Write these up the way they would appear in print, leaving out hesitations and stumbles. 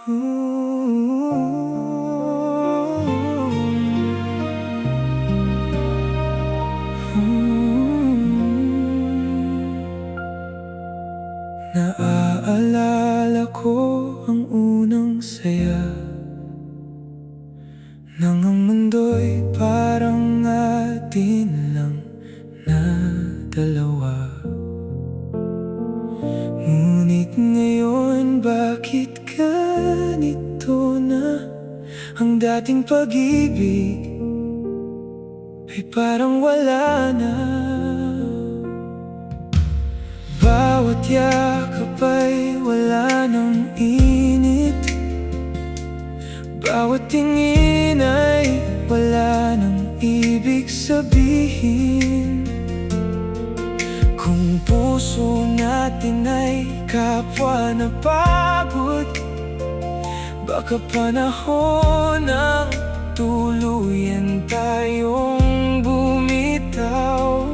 Naaalala ko ang unang saya nang ang mundo'y parang atin lang na dalawa. Ngunit ngayon bakit ganito na ang dating pag-ibig ay parang wala na. Bawat yakap ay wala ng init, bawat tingin ay wala ng ibig sabihin. Kung puso natin ay kapwa na pagod, baka panahon ng tuluyan tayong bumitaw.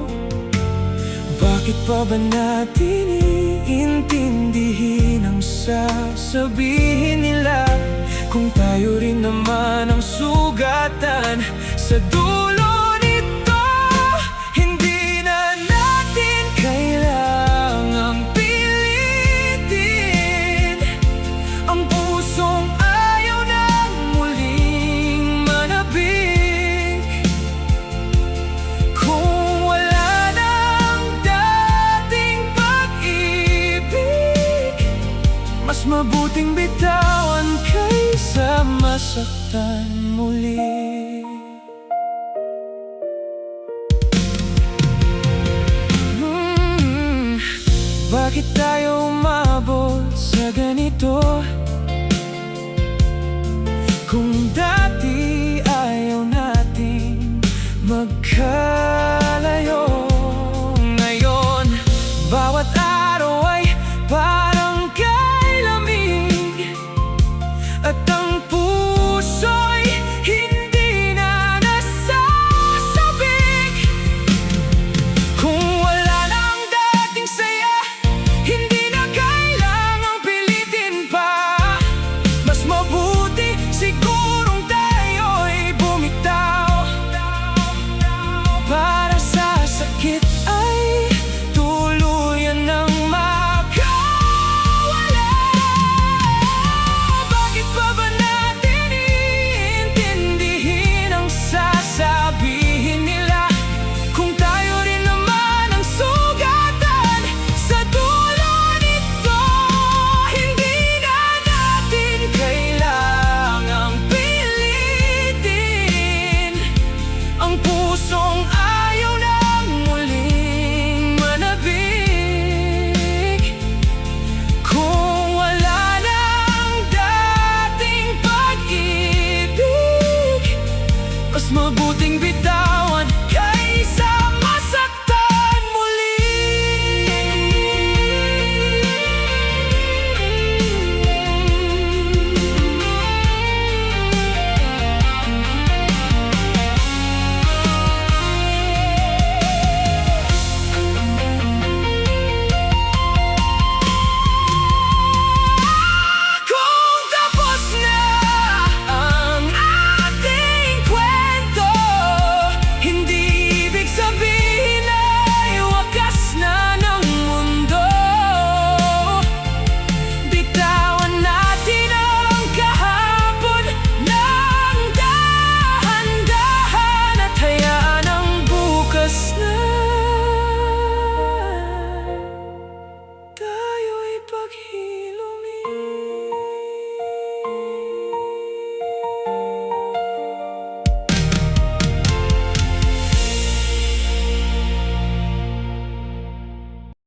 Bakit pa ba natin iintindihin ang sasabihin nila, kung tayo rin naman ang sugatan sa dulo nito? Hindi na natin kailangang pilitin ang pusong ayaw nang muling manabik. Kung wala nang dating pag-ibig, mas mabuting bitawan kaysa masaktan muli. Bakit tayo